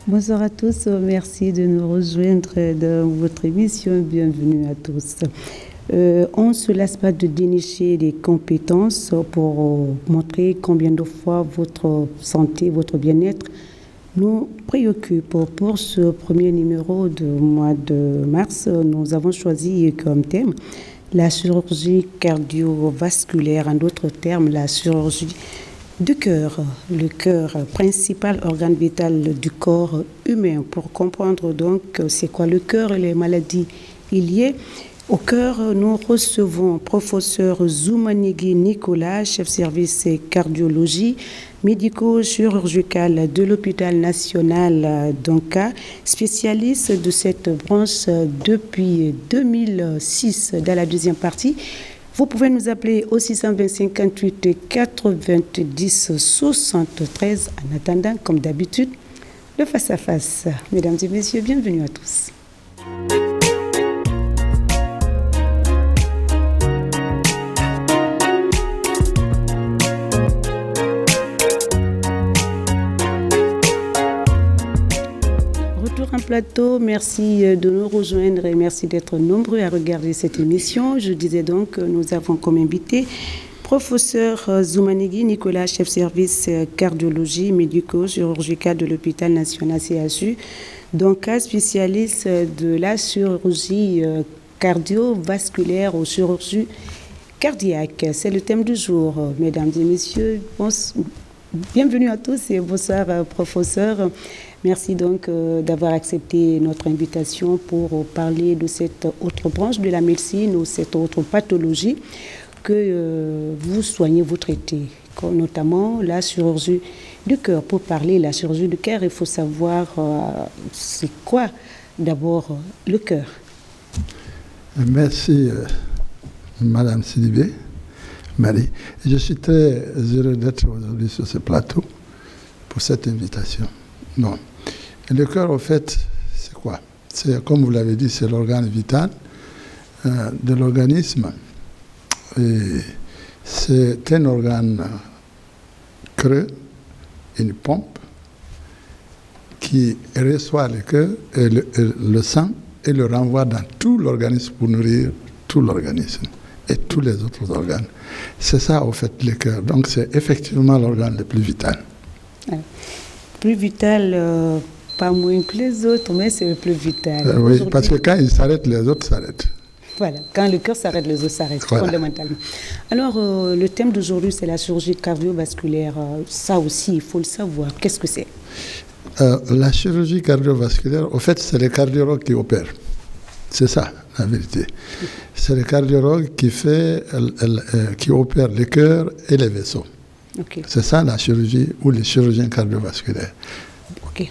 Bonsoir à tous, merci de nous rejoindre dans votre émission. Bienvenue à tous. On ne se lasse pas de dénicher des compétences pour montrer combien de fois votre santé, votre bien-être nous préoccupe. Pour ce premier numéro du mois de mars, nous avons choisi comme thème la chirurgie cardiovasculaire, en d'autres termes, la chirurgie du cœur. Le cœur, principal organe vital du corps humain. Pour comprendre donc c'est quoi le cœur et les maladies liées au cœur, nous recevons professeur Zoumanigui Nicolas, chef service cardiologie médico-chirurgicale de l'hôpital national d'Anka, spécialiste de cette branche depuis 2006. Dans la deuxième partie, vous pouvez nous appeler au 620 58 90 73. En attendant, comme d'habitude, le face-à-face. Mesdames et messieurs, bienvenue à tous. Plateau, merci de nous rejoindre et merci d'être nombreux à regarder cette émission. Je disais donc que nous avons comme invité professeur Zoumanigui Nicolas, chef service cardiologie médico-chirurgicale de l'hôpital national CHU, donc spécialiste de la chirurgie cardiovasculaire ou chirurgie cardiaque. C'est le thème du jour, mesdames et messieurs. Bienvenue à tous et bonsoir professeur. Merci donc d'avoir accepté notre invitation pour parler de cette autre branche de la médecine ou cette autre pathologie que vous soignez, vous traitez, notamment la chirurgie du cœur. Pour parler de la chirurgie du cœur, il faut savoir c'est quoi d'abord le cœur. Merci Madame Sidibé, Marie. Je suis très heureux d'être aujourd'hui sur ce plateau pour cette invitation. Non. Et le cœur, au fait, c'est quoi? C'est, comme vous l'avez dit, c'est l'organe vital de l'organisme. Et c'est un organe creux, une pompe, qui reçoit le cœur et le sang et le renvoie dans tout l'organisme pour nourrir tout l'organisme et tous les autres organes. C'est ça, au fait, le cœur. Donc, c'est effectivement l'organe le plus vital. Plus vital, pas moins que les autres, mais c'est le plus vital. Oui, parce que quand il s'arrête, les autres s'arrêtent. Voilà, quand le cœur s'arrête, les autres s'arrêtent, voilà. Fondamentalement. Alors, le thème d'aujourd'hui, c'est la chirurgie cardiovasculaire. Ça aussi, il faut le savoir. Qu'est-ce que c'est? La chirurgie cardiovasculaire, au fait, c'est le cardiologue qui opère. C'est ça, la vérité. C'est le cardiologue qui opère le cœur et les vaisseaux. Okay. C'est ça la chirurgie ou les chirurgiens cardiovasculaires. Ok.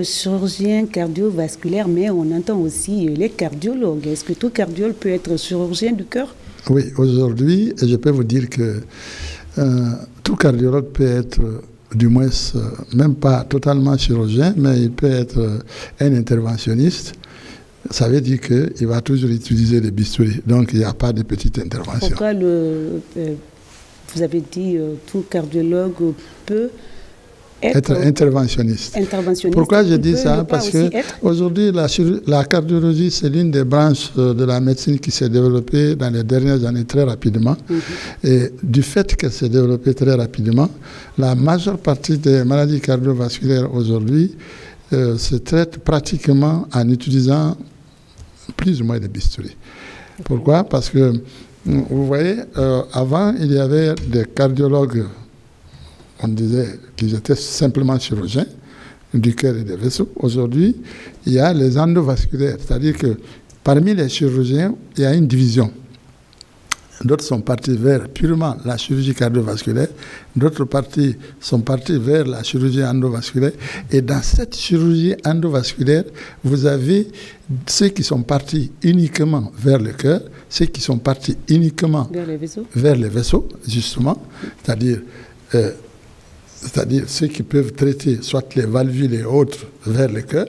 Chirurgien cardiovasculaire, mais on entend aussi les cardiologues. Est-ce que tout cardiologue peut être chirurgien du cœur? Oui, aujourd'hui, je peux vous dire que tout cardiologue peut être, du moins, même pas totalement chirurgien, mais il peut être un interventionniste. Ça veut dire qu'il va toujours utiliser des bistouris. Donc, il n'y a pas de petite intervention. Pourquoi vous avez dit tout cardiologue peut être interventionniste. Pourquoi je dis ça? Parce qu'aujourd'hui, la cardiologie, c'est l'une des branches de la médecine qui s'est développée dans les dernières années très rapidement. Et du fait qu'elle s'est développée très rapidement, la majeure partie des maladies cardiovasculaires aujourd'hui se traitent pratiquement en utilisant plus ou moins des bistouris. Pourquoi? Parce que vous voyez, avant, il y avait des cardiologues, on disait qu'ils étaient simplement chirurgiens du cœur et des vaisseaux. Aujourd'hui, il y a les endovasculaires, c'est-à-dire que parmi les chirurgiens, il y a une division. D'autres sont partis vers purement la chirurgie cardiovasculaire, d'autres parties sont partis vers la chirurgie endovasculaire. Et dans cette chirurgie endovasculaire, vous avez ceux qui sont partis uniquement vers le cœur, ceux qui sont partis uniquement vers les vaisseaux, justement, c'est-à-dire ceux qui peuvent traiter soit les valvules et autres vers le cœur,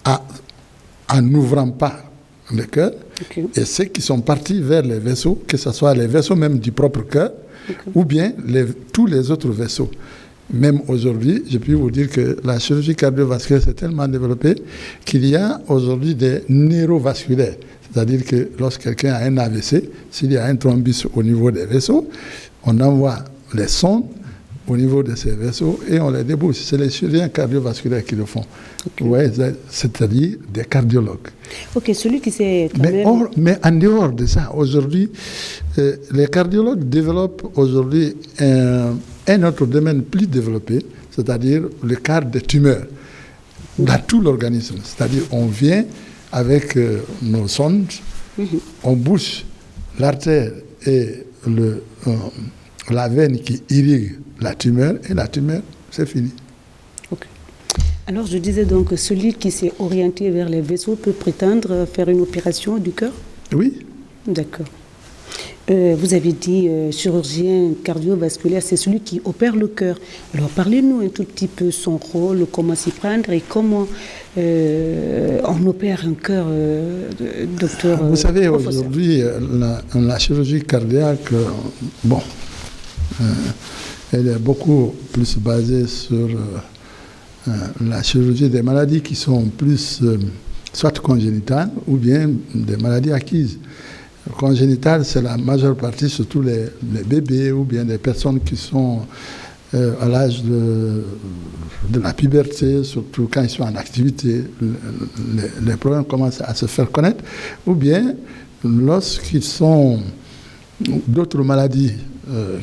en n'ouvrant pas le cœur, et ceux qui sont partis vers les vaisseaux, que ce soit les vaisseaux même du propre cœur, ou bien tous les autres vaisseaux. Même aujourd'hui, je peux vous dire que la chirurgie cardiovasculaire s'est tellement développée qu'il y a aujourd'hui des neurovasculaires. C'est-à-dire que lorsque quelqu'un a un AVC, s'il y a un thrombus au niveau des vaisseaux, on envoie les sondes au niveau de ces vaisseaux et on les débouche. C'est les chirurgiens cardiovasculaires qui le font. Okay. Ouais, c'est-à-dire des cardiologues. Ok, celui qui s'est mais en dehors de ça, aujourd'hui, les cardiologues développent aujourd'hui un autre domaine plus développé, c'est-à-dire le cas des tumeurs dans tout l'organisme. C'est-à-dire on vient avec nos sondes, on bouche l'artère et la veine qui irrigue la tumeur, et la tumeur, c'est fini. Ok. Alors, je disais donc que celui qui s'est orienté vers les vaisseaux peut prétendre faire une opération du cœur? Oui. D'accord. Vous avez dit chirurgien cardiovasculaire, c'est celui qui opère le cœur. Alors, parlez-nous un tout petit peu son rôle, comment s'y prendre et comment on opère un cœur, docteur. Vous savez, aujourd'hui, la chirurgie cardiaque, elle est beaucoup plus basée sur la chirurgie des maladies qui sont plus soit congénitales ou bien des maladies acquises. Congénitales, c'est la majeure partie, surtout les bébés ou bien des personnes qui sont à l'âge de la puberté, surtout quand ils sont en activité, les problèmes commencent à se faire connaître, ou bien lorsqu'ils sont d'autres maladies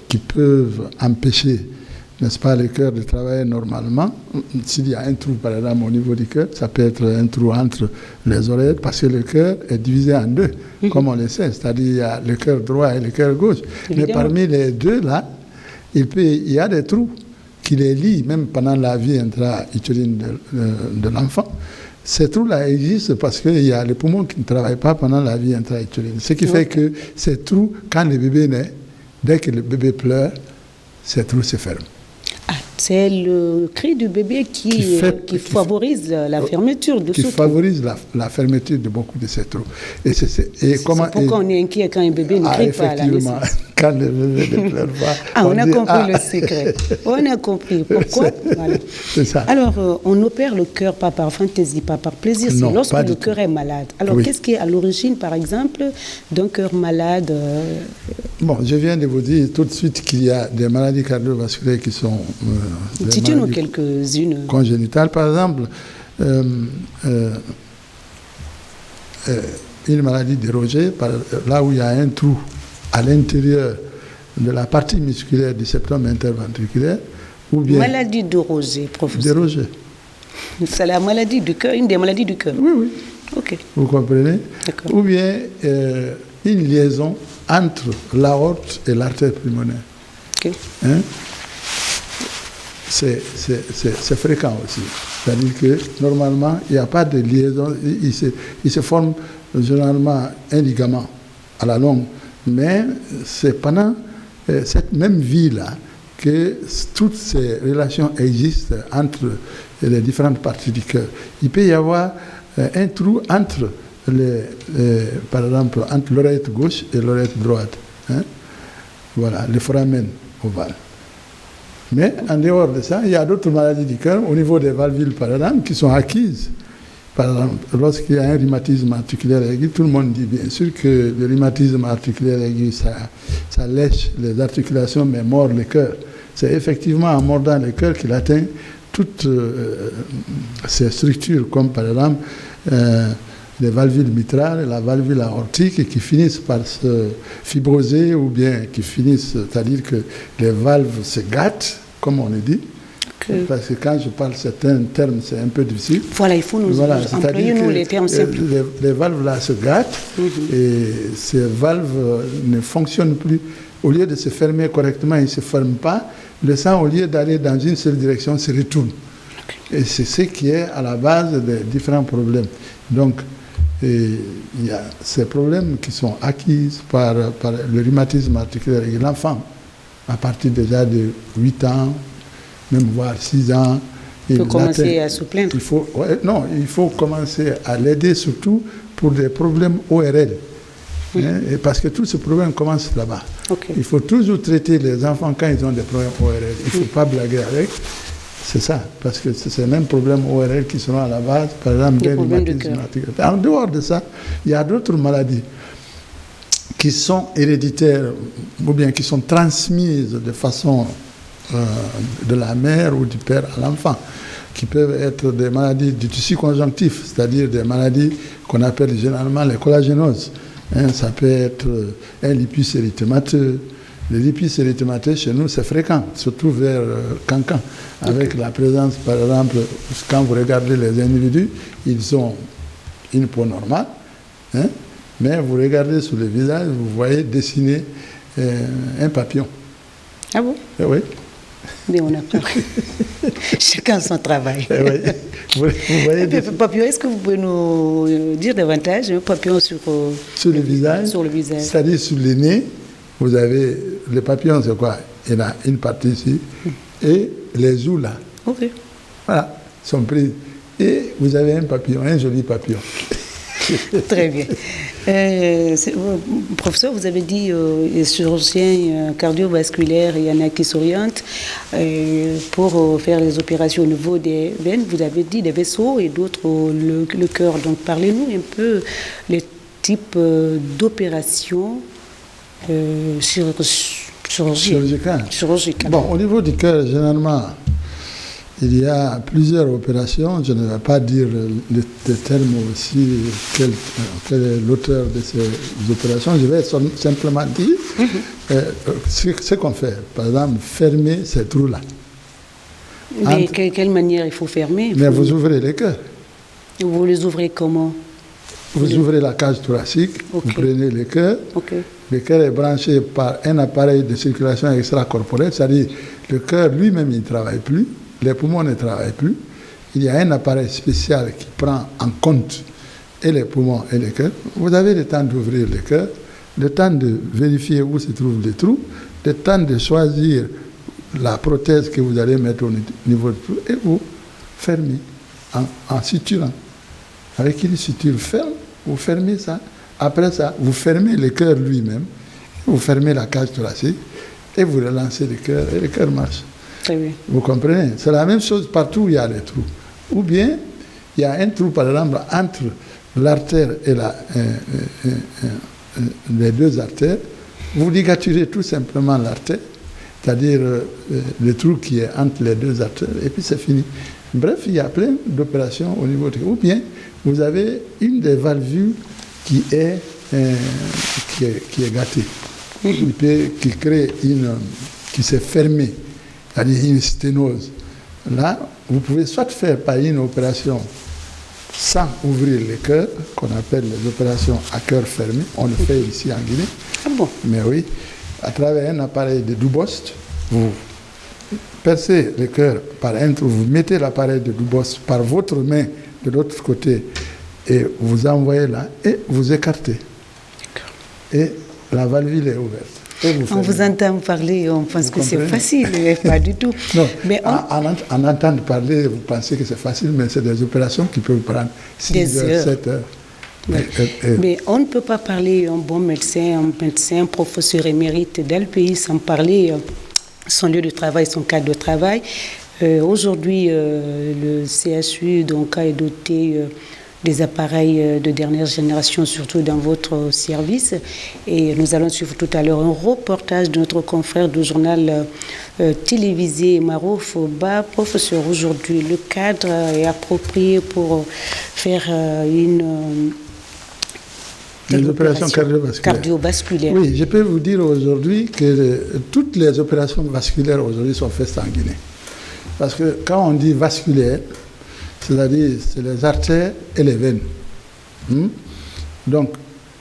qui peuvent empêcher, n'est-ce pas, le cœur de travailler normalement. S'il y a un trou, par exemple, au niveau du cœur, ça peut être un trou entre les oreilles, parce que le cœur est divisé en deux, comme on le sait. C'est-à-dire il y a le cœur droit et le cœur gauche. Évidemment. Mais parmi les deux, là, il y a des trous qui les lient, même pendant la vie intra-utérine de l'enfant. Ces trous-là existent parce qu'il y a les poumons qui ne travaillent pas pendant la vie intra-utérine. Ce qui fait que ces trous, quand le bébé naît, dès que le bébé pleure, ces trous se ferment. Ah, c'est le cri du bébé qui favorise la fermeture de ce trou. Qui favorise la fermeture de beaucoup de ces trous. C'est pourquoi on est inquiet quand un bébé ne crie pas à la naissance. Quand le bébé ne pleure pas. On a compris le secret. On a compris. Pourquoi? Voilà. C'est ça. Alors, on opère le cœur pas par fantaisie, pas par plaisir. C'est lorsque le cœur est malade. Alors, qu'est-ce qui est à l'origine, par exemple, d'un cœur malade? Bon, je viens de vous dire tout de suite qu'il y a des maladies cardiovasculaires qui sont dites-nous quelques-unes. Congénitales, par exemple, une maladie de Roger, là où il y a un trou à l'intérieur de la partie musculaire du septum interventriculaire, ou bien... Maladie de Roger, professeur. De Roger. C'est la maladie du cœur, une des maladies du cœur. Oui, oui. Ok. Vous comprenez? D'accord. Ou bien une liaison entre l'aorte et l'artère pulmonaire. Ok. Hein? C'est fréquent aussi. C'est-à-dire que normalement, il n'y a pas de liaison. Il se forme généralement un ligament à la longue. Mais c'est pendant cette même vie-là que toutes ces relations existent entre les différentes parties du cœur. Il peut y avoir un trou entre, par exemple, entre l'oreillette gauche et l'oreillette droite. Hein? Voilà, le foramen ovale. Mais en dehors de ça, il y a d'autres maladies du cœur au niveau des valvules, par exemple, qui sont acquises. Par exemple, lorsqu'il y a un rhumatisme articulaire aigu, tout le monde dit bien sûr que le rhumatisme articulaire aigu, ça lèche les articulations, mais mord le cœur. C'est effectivement en mordant le cœur qu'il atteint toutes ces structures, comme par exemple les valvules mitrales, la valvule aortique, qui finissent par se fibroser ou bien qui finissent, c'est-à-dire que les valves se gâtent, comme on le dit. Parce que quand je parle certains termes, c'est un peu difficile. Voilà, il faut nous employer les termes simples. Les valves là se gâtent et ces valves ne fonctionnent plus. Au lieu de se fermer correctement, ils ne se ferment pas. Le sang, au lieu d'aller dans une seule direction, se retourne. Et c'est ce qui est à la base des différents problèmes. Donc, il y a ces problèmes qui sont acquis par le rhumatisme articulaire et l'enfant, à partir déjà de 8 ans, même voire 6 ans. Il faut commencer à se plaindre. Il faut commencer à l'aider surtout pour des problèmes ORL. Hein, parce que tous ces problèmes commencent là-bas. Okay. Il faut toujours traiter les enfants quand ils ont des problèmes ORL. Il ne faut pas blaguer avec. C'est ça, parce que c'est les mêmes problèmes ORL qui seront à la base, par exemple, des rhumatismes. En dehors de ça, il y a d'autres maladies qui sont héréditaires ou bien qui sont transmises de façon de la mère ou du père à l'enfant, qui peuvent être des maladies du tissu conjonctif, c'est-à-dire des maladies qu'on appelle généralement les collagénoses. Ça peut être un lupus érythémateux. Les lupus érythémateux, chez nous, c'est fréquent, surtout vers Cancan, avec la présence, par exemple, quand vous regardez les individus, ils ont une peau normale, mais vous regardez sur le visage, vous voyez dessiner un papillon. Ah bon? Oui. Mais on apprend. Chacun son travail. Oui. Vous voyez papillon, est-ce que vous pouvez nous dire davantage un papillon sur le visage? Sur le visage. C'est-à-dire sur le nez, vous avez le papillon, c'est quoi? Il y a une partie ici et les joues là. Ok. Voilà, sont prises. Et vous avez un papillon, un joli papillon. Très bien. Professeur, vous avez dit les chirurgiens cardiovasculaires, il y en a qui s'orientent pour faire les opérations au niveau des veines. Vous avez dit des vaisseaux et d'autres le cœur. Donc parlez-nous un peu les types d'opérations chirurgicales. Bon, au niveau du cœur, généralement, il y a plusieurs opérations. Je ne vais pas dire le terme aussi, quel est l'auteur de ces opérations. Je vais simplement dire ce qu'on fait. Par exemple, fermer ces trous-là. Mais quelle manière il faut fermer? Mais vous ouvrez les cœurs. Vous les ouvrez comment? Vous ouvrez la cage thoracique, vous prenez le cœur. Le cœur est branché par un appareil de circulation extracorporelle, c'est-à-dire le cœur lui-même il ne travaille plus. Les poumons ne travaillent plus. Il y a un appareil spécial qui prend en compte et les poumons et le cœur. Vous avez le temps d'ouvrir le cœur, le temps de vérifier où se trouvent les trous, le temps de choisir la prothèse que vous allez mettre au niveau du trou et vous fermez en suturant. Avec une suture ferme, vous fermez ça. Après ça, vous fermez le cœur lui-même, vous fermez la cage thoracique et vous relancez le cœur et le cœur marche. Très bien. Vous comprenez? C'est la même chose partout où il y a des trous. Ou bien, il y a un trou, par exemple, entre l'artère et les deux artères. Vous ligaturez tout simplement l'artère, c'est-à-dire le trou qui est entre les deux artères, et puis c'est fini. Bref, il y a plein d'opérations au niveau de... Ou bien, vous avez une des valvules qui est gâtée, qui crée qui s'est fermée, c'est-à-dire une sténose. Là, vous pouvez soit faire par une opération sans ouvrir le cœur, qu'on appelle les opérations à cœur fermé. On le fait ici en Guinée. Ah bon? Mais oui, à travers un appareil de Dubost, vous percez le cœur par un trou, vous mettez l'appareil de Dubost par votre main de l'autre côté et vous envoyez là et vous écartez. Et la valvule est ouverte. On vous entend parler, on pense que c'est facile, mais pas du tout. Non, mais en entendre parler, vous pensez que c'est facile, mais c'est des opérations qui peuvent prendre 6 heures, 7 heures. Mais on ne peut pas parler un bon médecin, un professeur émérite dans le pays sans parler son lieu de travail, son cadre de travail. Aujourd'hui, le CHU donc, est doté des appareils de dernière génération, surtout dans votre service. Et nous allons suivre tout à l'heure un reportage de notre confrère du journal télévisé Marouf Ba. Professeur, aujourd'hui, le cadre est approprié pour faire des opérations cardiovasculaires. Oui, je peux vous dire aujourd'hui que toutes les opérations vasculaires aujourd'hui sont faites en Guinée. Parce que quand on dit vasculaire, c'est-à-dire c'est les artères et les veines. Donc,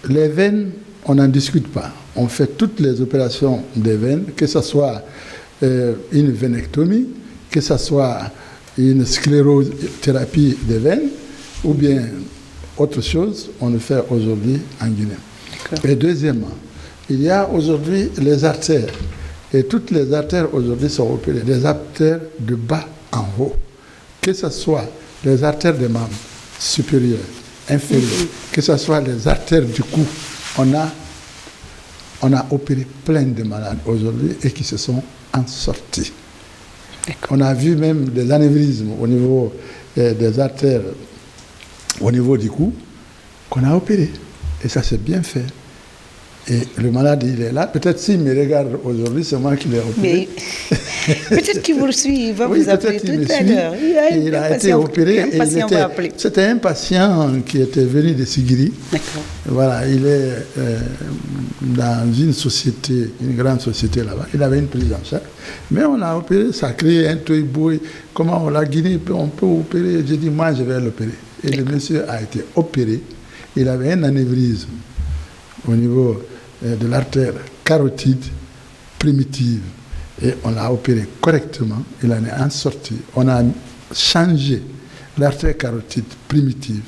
les veines, on n'en discute pas. On fait toutes les opérations des veines, que ce soit une vénectomie, que ce soit une sclérothérapie des veines, ou bien autre chose, on le fait aujourd'hui en Guinée. Et deuxièmement, il y a aujourd'hui les artères. Et toutes les artères aujourd'hui sont opérées, des artères de bas en haut. Que ce soit les artères des membres supérieurs, inférieurs, que ce soit les artères du cou. On a opéré plein de malades aujourd'hui et qui se sont en sortis. On a vu même des anévrismes au niveau des artères, au niveau du cou, qu'on a opéré. Et ça s'est bien fait. Et le malade, il est là. Peut-être s'il me regarde aujourd'hui, c'est moi qui l'ai opéré. Mais peut-être qu'il vous suit, il va vous appeler tout à l'heure. Il a été opéré. C'était un patient qui était venu de Sigiri. D'accord. Voilà, il est dans une société, une grande société là-bas. Il avait une prise en charge. Mais on a opéré, ça a créé un toy-boy. Comment on l'a Guinée, on peut opérer. J'ai dit, moi, je vais l'opérer. Et le monsieur a été opéré. Il avait un anévrisme au niveau de l'artère carotide primitive. Et on l'a opéré correctement. Il en est en sorti. On a changé l'artère carotide primitive.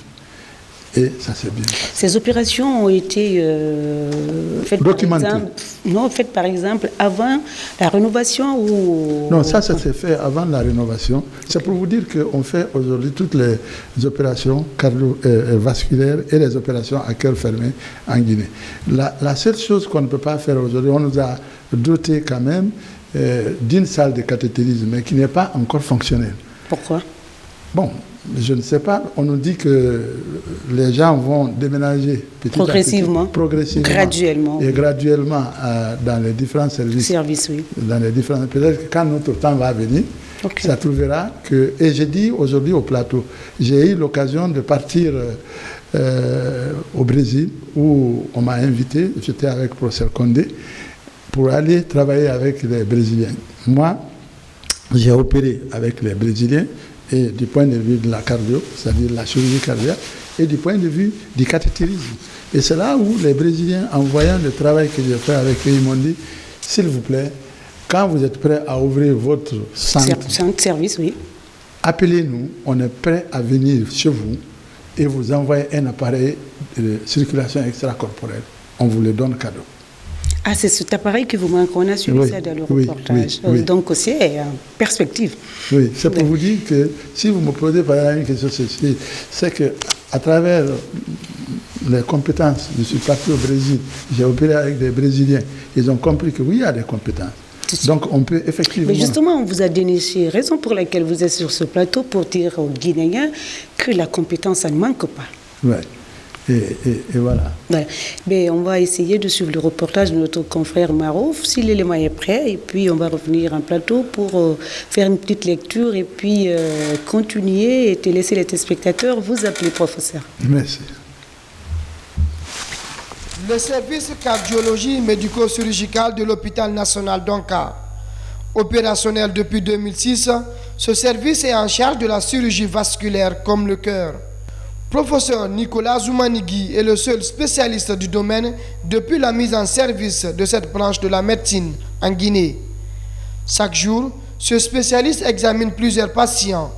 Et ça s'est bien passé. Ces opérations ont été faites par exemple avant la rénovation ou... Non, ça s'est fait avant la rénovation. C'est pour vous dire qu'on fait aujourd'hui toutes les opérations cardiovasculaires et les opérations à cœur fermé en Guinée. La seule chose qu'on ne peut pas faire aujourd'hui, on nous a doté quand même d'une salle de cathétérisme, mais qui n'est pas encore fonctionnelle. Pourquoi? Bon, je ne sais pas. On nous dit que les gens vont déménager progressivement, graduellement. Et graduellement dans les différents services. Oui. Peut-être que quand notre temps va venir, ça trouvera que... Et j'ai dit aujourd'hui au plateau, j'ai eu l'occasion de partir au Brésil, où on m'a invité, j'étais avec le professeur Condé, pour aller travailler avec les Brésiliens. Moi, j'ai opéré avec les Brésiliens, et du point de vue de la cardio, c'est-à-dire la chirurgie cardiaque, et du point de vue du cathétérisme. Et c'est là où les Brésiliens, en voyant le travail que j'ai fait avec eux, ils m'ont dit, s'il vous plaît, quand vous êtes prêts à ouvrir votre centre service, oui, appelez-nous, on est prêt à venir chez vous et vous envoyer un appareil de circulation extracorporelle. On vous le donne cadeau. Ah, c'est cet appareil que vous manquez, on a suivi ça dans le reportage. Oui. Donc, c'est en perspective. Oui, c'est pour vous dire que si vous me posez par exemple une question ceci, c'est qu'à travers les compétences, je suis parti au Brésil, j'ai opéré avec des Brésiliens, ils ont compris que oui, il y a des compétences. Donc, on peut effectivement... Mais justement, on vous a déniché, raison pour laquelle vous êtes sur ce plateau, pour dire aux Guinéens que la compétence, ça ne manque pas. Oui. Et voilà. Mais on va essayer de suivre le reportage de notre confrère Marouf, si l'élément est prêt, et puis on va revenir en plateau pour faire une petite lecture et puis continuer et te laisser les téléspectateurs vous appeler, professeur. Merci. Le service cardiologie médico-chirurgicale de l'hôpital national d'Onka, opérationnel depuis 2006, ce service est en charge de la chirurgie vasculaire comme le cœur. Professeur Nicolas Zoumanigui est le seul spécialiste du domaine depuis la mise en service de cette branche de la médecine en Guinée. Chaque jour, ce spécialiste examine plusieurs patients.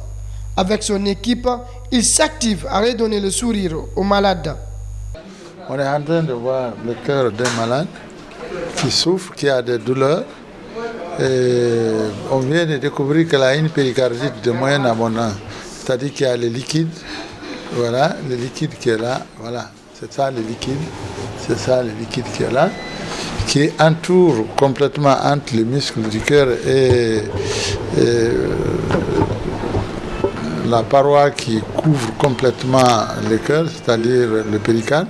Avec son équipe, il s'active à redonner le sourire aux malades. On est en train de voir le cœur d'un malade qui souffre, qui a des douleurs. Et on vient de découvrir qu'elle a une péricardite de moyenne abondance, c'est-à-dire qu'il y a le liquide. Voilà, le liquide qui est là, voilà, c'est ça le liquide qui est là, qui entoure complètement entre les muscles du cœur et la paroi qui couvre complètement le cœur, c'est-à-dire le péricarde.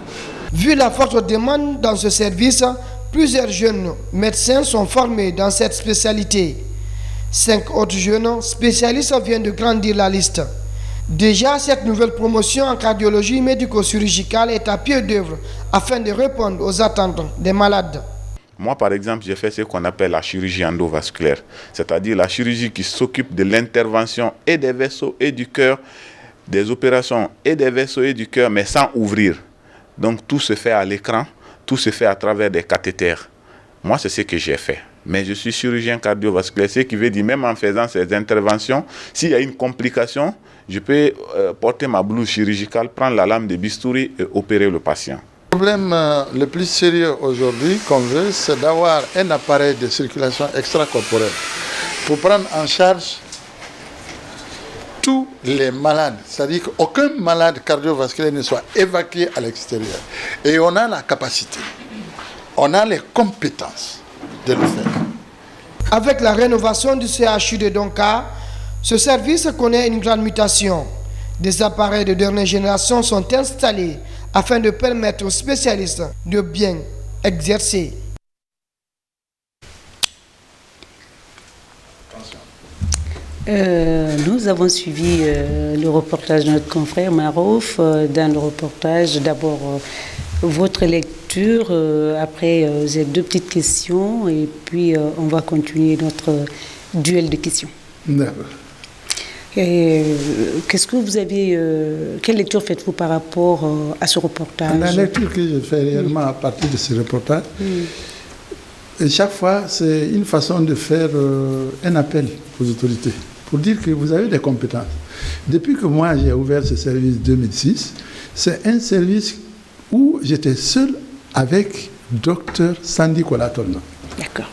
Vu la forte demande dans ce service, plusieurs jeunes médecins sont formés dans cette spécialité. 5 autres jeunes spécialistes viennent de grandir la liste. Déjà, cette nouvelle promotion en cardiologie médico-chirurgicale est à pied d'œuvre afin de répondre aux attentes des malades. Moi, par exemple, j'ai fait ce qu'on appelle la chirurgie endovasculaire, c'est-à-dire la chirurgie qui s'occupe de l'intervention et des vaisseaux et du cœur, des opérations et des vaisseaux et du cœur, mais sans ouvrir. Donc, tout se fait à l'écran, tout se fait à travers des cathéters. Moi, c'est ce que j'ai fait. Mais je suis chirurgien cardiovasculaire, ce qui veut dire même en faisant ces interventions, s'il y a une complication, je peux porter ma blouse chirurgicale, prendre la lame de bistouri et opérer le patient. Le problème le plus sérieux aujourd'hui qu'on veut, c'est d'avoir un appareil de circulation extracorporelle pour prendre en charge tous les malades. C'est-à-dire qu'aucun malade cardiovasculaire ne soit évacué à l'extérieur. Et on a la capacité. on a les compétences de le faire. Avec la rénovation du CHU de Donka, ce service connaît une grande mutation. Des appareils de dernière génération sont installés afin de permettre aux spécialistes de bien exercer. Nous avons suivi le reportage de notre confrère Marouf. Dans le reportage, d'abord votre lecture, après j'ai 2 petites questions et puis on va continuer notre duel de questions. D'accord. Qu'est-ce que vous avez, quelle lecture faites-vous par rapport à ce reportage? La lecture que je fais réellement à partir de ce reportage, et chaque fois, c'est une façon de faire un appel aux autorités pour dire que vous avez des compétences. Depuis que moi j'ai ouvert ce service en 2006, c'est un service où j'étais seul avec Dr Sandy Kolatorno. D'accord.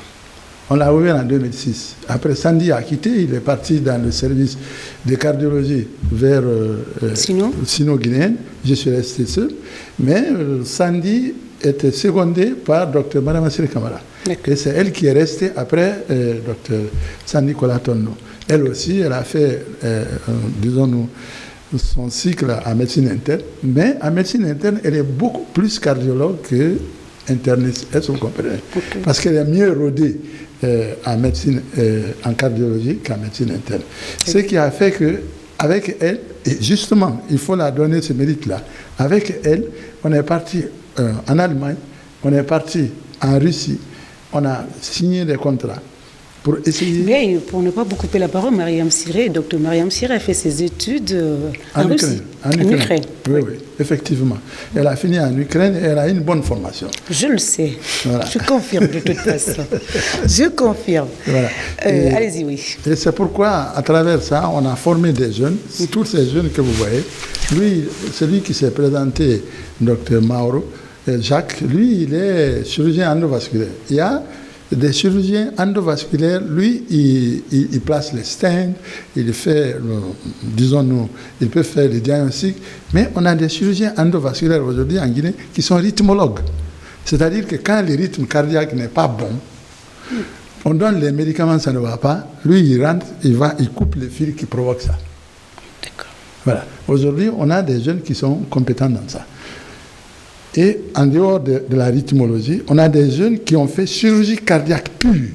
On l'a ouvert en 2006. Après, Sandy a quitté, il est parti dans le service de cardiologie vers Sino-Guinéenne. Je suis resté seul. Mais Sandy était secondé par Dr Mariam-Siré Camara. Et c'est elle qui est restée après Dr Sandy Kolatorno. Elle aussi, elle a fait, disons-nous, son cycle en médecine interne. Mais en médecine interne, elle est beaucoup plus cardiologue que interniste. Est-ce que vous comprenez? Parce qu'elle est mieux rodée en médecine, en cardiologie qu'en médecine interne. Ce qui a fait qu'avec elle, et justement, il faut la donner ce mérite-là, avec elle, on est parti en Allemagne, on est parti en Russie, on a signé des contrats pour essayer... Mais pour ne pas vous couper la parole, Dr Mariam Siré a fait ses études en Russie. En Ukraine. Oui, effectivement. Elle a fini en Ukraine et elle a une bonne formation. Je le sais. Voilà. Je confirme de toute façon. Je confirme. Voilà. Allez-y, oui. Et c'est pourquoi, à travers ça, on a formé des jeunes. Tous ces jeunes que vous voyez, lui, celui qui s'est présenté, Dr Mauro, Jacques, lui, il est chirurgien endovasculaire. Il y a des chirurgiens endovasculaires, lui, il place les stents, il fait, disons-nous, il peut faire les diagnostics, mais on a des chirurgiens endovasculaires aujourd'hui en Guinée qui sont rythmologues. C'est-à-dire que quand le rythme cardiaque n'est pas bon, on donne les médicaments, ça ne va pas, lui, il rentre, il coupe les fils qui provoquent ça. D'accord. Voilà. Aujourd'hui, on a des jeunes qui sont compétents dans ça. Et en dehors de la rythmologie, on a des jeunes qui ont fait chirurgie cardiaque pure.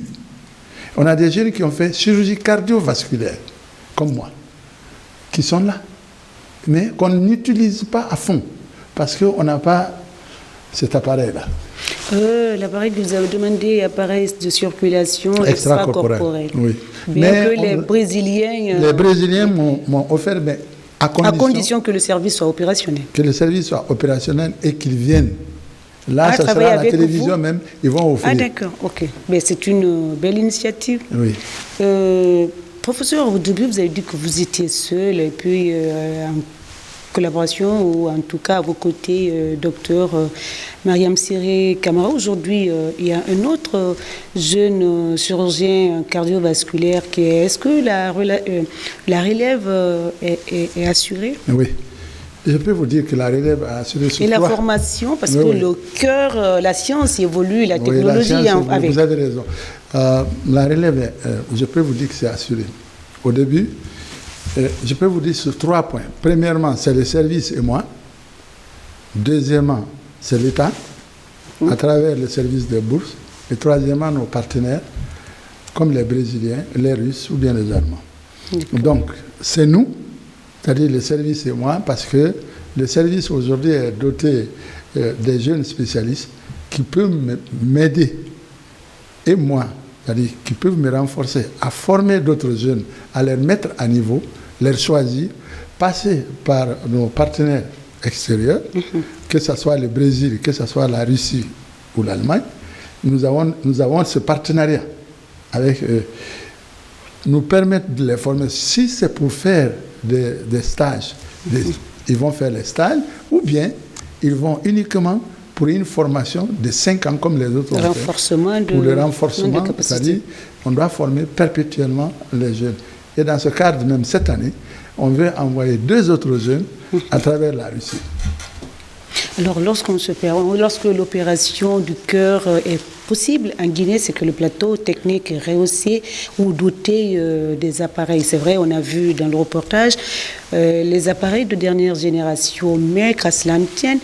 On a des jeunes qui ont fait chirurgie cardiovasculaire, comme moi, qui sont là, mais qu'on n'utilise pas à fond, parce qu'on n'a pas cet appareil-là. L'appareil que vous avez demandé, appareil de circulation extracorporelle. Oui. Bien mais que les Brésiliens... Les Brésiliens m'ont offert... Mais à condition que le service soit opérationnel. Que le service soit opérationnel et qu'ils viennent. Là, ça sera à la télévision même, ils vont offrir. Ah d'accord, ok. Mais c'est une belle initiative. Oui. Professeur, au début, vous avez dit que vous étiez seul, et puis en collaboration, ou en tout cas à vos côtés, docteur Mariam Siré Camara. Aujourd'hui, il y a un autre jeune chirurgien cardiovasculaire qui est... Est-ce que la relève est assurée? Oui. Je peux vous dire que la relève est assurée. Et la formation, parce que le cœur, la science évolue, la technologie... Vous avez raison. La relève, je peux vous dire que c'est assuré. Au début, je peux vous dire sur 3 points. Premièrement, c'est le service et moi. Deuxièmement, c'est l'État, à travers le service de bourse. Et troisièmement, nos partenaires, comme les Brésiliens, les Russes ou bien les Allemands. Donc, c'est nous, c'est-à-dire le service et moi, parce que le service aujourd'hui est doté des jeunes spécialistes qui peuvent m'aider, et moi, c'est-à-dire qui peuvent me renforcer à former d'autres jeunes, à les mettre à niveau, les choisir, passer par nos partenaires extérieurs, que ce soit le Brésil, que ce soit la Russie ou l'Allemagne. Nous avons ce partenariat avec eux, nous permettre de les former. Si c'est pour faire des stages, ils vont faire les stages, ou bien ils vont uniquement pour une formation de 5 ans comme les autres ont fait. Pour le renforcement, c'est-à-dire on doit former perpétuellement les jeunes. Et dans ce cadre, même cette année, on veut envoyer 2 autres jeunes à travers la Russie. Alors, lorsque l'opération du cœur est possible en Guinée, c'est que le plateau technique est rehaussé ou doté des appareils. C'est vrai, on a vu dans le reportage les appareils de dernière génération, mais qu'à cela ne tienne,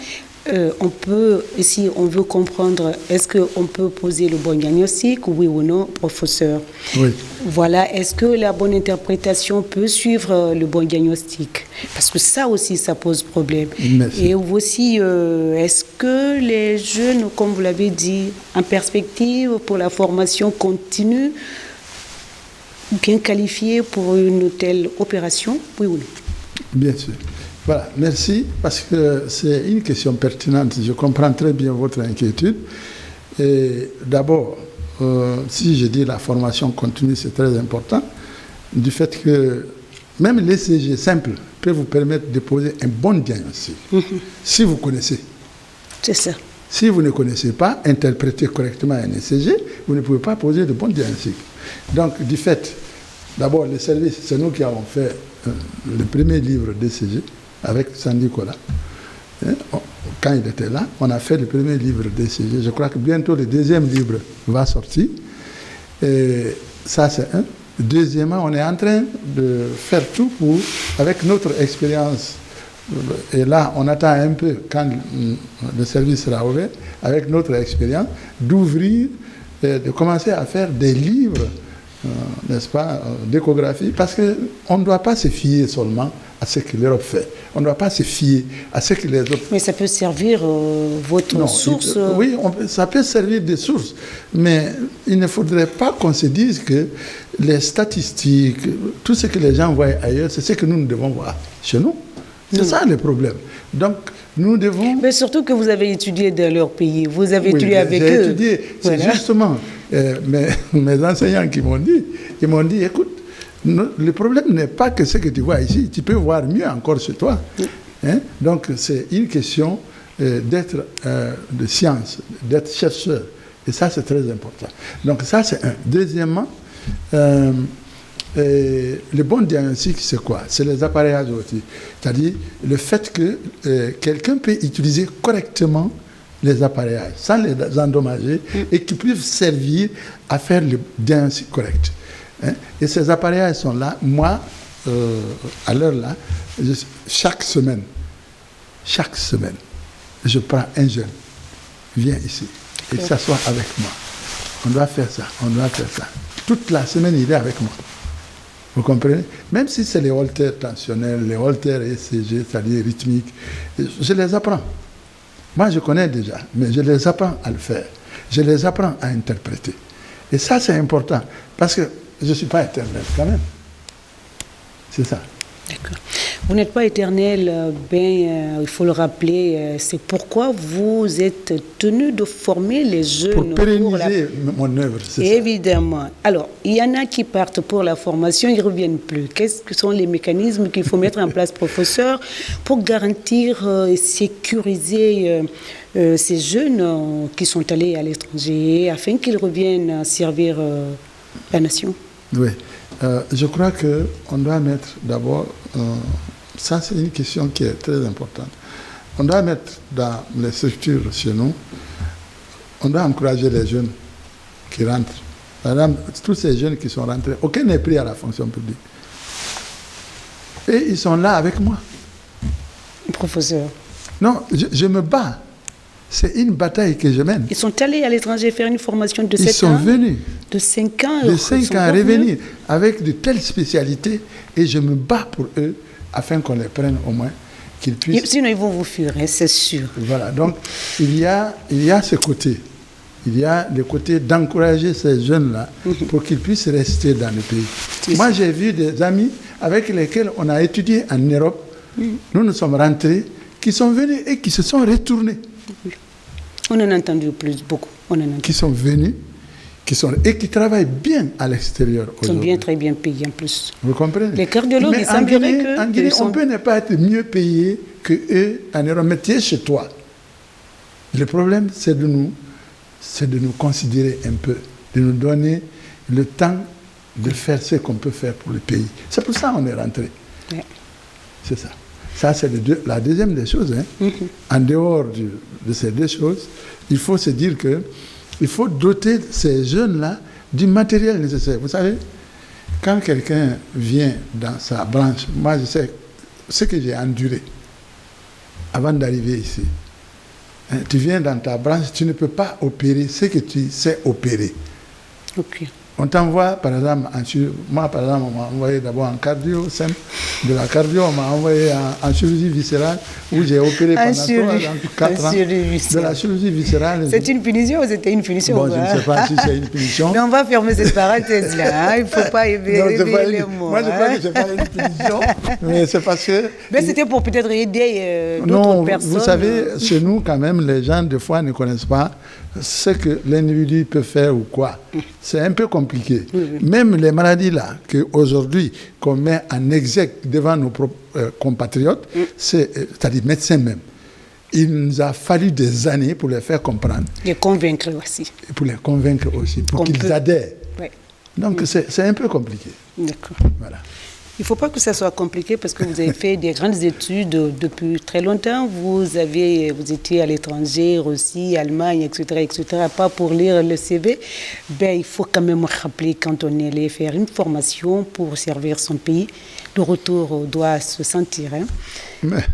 si on veut comprendre, est-ce qu'on peut poser le bon diagnostic, oui ou non, professeur? Oui. Voilà, est-ce que la bonne interprétation peut suivre le bon diagnostic? Parce que ça aussi, ça pose problème. Merci. Et aussi, est-ce que les jeunes, comme vous l'avez dit, en perspective pour la formation continue, bien qualifiés pour une telle opération, oui ou non? Bien sûr. Voilà, merci, parce que c'est une question pertinente. Je comprends très bien votre inquiétude. Et d'abord, si je dis la formation continue, c'est très important, du fait que même l'ECG simple peut vous permettre de poser un bon diagnostic, si vous connaissez. C'est ça. Si vous ne connaissez pas, interpréter correctement un ECG, vous ne pouvez pas poser de bon diagnostic. Donc, du fait, d'abord, le service, c'est nous qui avons fait le premier livre d'ECG, avec Sandy Kola. Quand il était là, on a fait le premier livre d'ECG. Je crois que bientôt le deuxième livre va sortir. Et ça, c'est un. Deuxièmement, on est en train de faire tout pour, avec notre expérience, et là, on attend un peu quand le service sera ouvert, avec notre expérience, d'ouvrir, de commencer à faire des livres, n'est-ce pas, d'échographie, parce qu'on ne doit pas se fier seulement à ce que l'Europe fait. On ne doit pas se fier à ce que les autres... Mais ça peut servir votre source... Oui, ça peut servir de source, mais il ne faudrait pas qu'on se dise que les statistiques, tout ce que les gens voient ailleurs, c'est ce que nous devons voir chez nous. C'est ça le problème. Donc, nous devons... Mais surtout que vous avez étudié dans leur pays, vous avez étudié avec eux. J'ai étudié, c'est justement mes enseignants qui m'ont dit, écoute, le problème n'est pas que ce que tu vois ici, tu peux voir mieux encore chez toi. Hein? Donc, c'est une question d'être de science, d'être chercheur. Et ça, c'est très important. Donc, ça, c'est un. Deuxièmement, le bon diagnostic, c'est quoi? C'est les appareillages aussi. C'est-à-dire le fait que quelqu'un peut utiliser correctement les appareillages sans les endommager et qui puissent servir à faire le diagnostic correct. Hein? Et ces appareillages sont là. Moi, à l'heure là, chaque semaine, je prends un jeune, viens ici et s'assoit avec moi. On doit faire ça. Toute la semaine, il est avec moi. Vous comprenez? Même si c'est les haltères tensionnels, les haltères ECG, c'est-à-dire rythmiques, je les apprends. Moi, je connais déjà, mais je les apprends à le faire. Je les apprends à interpréter. Et ça, c'est important, parce que je ne suis pas éternel quand même. C'est ça. D'accord. Vous n'êtes pas éternel, il faut le rappeler, c'est pourquoi vous êtes tenu de former les jeunes. Pour pérenniser mon œuvre, c'est ça. Évidemment. Alors, il y en a qui partent pour la formation, ils ne reviennent plus. Qu'est-ce que sont les mécanismes qu'il faut mettre en place, professeur, pour garantir et sécuriser ces jeunes qui sont allés à l'étranger, afin qu'ils reviennent servir la nation? Oui. Je crois qu'on doit mettre d'abord, ça c'est une question qui est très importante, on doit mettre dans les structures chez nous, on doit encourager les jeunes qui rentrent. Par exemple, tous ces jeunes qui sont rentrés, aucun n'est pris à la fonction publique. Et ils sont là avec moi. Professeur. Non, je me bats. C'est une bataille que je mène. Ils sont allés à l'étranger faire une formation de 7 ans. Ils sont venus. De 5 ans. De 5 ans, revenir avec de telles spécialités. Et je me bats pour eux, afin qu'on les prenne au moins, qu'ils puissent... Sinon, ils vont vous fuir, hein, c'est sûr. Voilà, donc il y a ce côté. Il y a le côté d'encourager ces jeunes-là pour qu'ils puissent rester dans le pays. Moi, j'ai vu des amis avec lesquels on a étudié en Europe. Nous sommes rentrés, qui sont venus et qui se sont retournés. On en a entendu beaucoup. Qui sont venus, et qui travaillent bien à l'extérieur. Ils sont bien, très bien payés en plus. Vous comprenez? Les cardiologues, ils semblerait que... En Guinée, on peut ne pas être mieux payé qu'eux en Europe. Mais tu es chez toi. Le problème, c'est de nous considérer un peu, de nous donner le temps de faire ce qu'on peut faire pour le pays. C'est pour ça qu'on est rentré. Ouais. C'est ça. Ça, c'est la deuxième des choses. Hein. En dehors de ces deux choses, il faut se dire qu'il faut doter ces jeunes-là du matériel nécessaire. Vous savez, quand quelqu'un vient dans sa branche, moi je sais ce que j'ai enduré avant d'arriver ici. Tu viens dans ta branche, tu ne peux pas opérer ce que tu sais opérer. Ok. On t'envoie, par exemple, moi, par exemple, on m'a envoyé d'abord en cardio, simple. De la cardio, on m'a envoyé en chirurgie viscérale, où j'ai opéré pendant 4 ans. De la chirurgie viscérale. C'est une punition ou c'était une punition? Bon, je ne sais pas si c'est une punition. Mais on va fermer cette parenthèse-là. Hein. Il ne faut pas éveiller les mots. Moi, je crois que ce n'est pas une punition, mais c'est parce que... Mais c'était pour peut-être aider d'autres personnes. Vous savez, chez nous, quand même, les gens, des fois, ne connaissent pas ce que l'individu peut faire ou quoi. C'est un peu compliqué. Même les maladies là, qu'aujourd'hui, qu'on met en exergue devant nos compatriotes, c'est-à-dire médecins même, il nous a fallu des années pour les faire comprendre. Les convaincre aussi. Et pour les convaincre aussi, pour qu'ils adhèrent. Ouais. Donc c'est un peu compliqué. D'accord. Voilà. Il ne faut pas que ça soit compliqué parce que vous avez fait des grandes études depuis très longtemps. Vous étiez à l'étranger, Russie, Allemagne, etc. Pas pour lire le CV. Ben, il faut quand même rappeler quand on est allé faire une formation pour servir son pays. Le retour doit se sentir. Hein.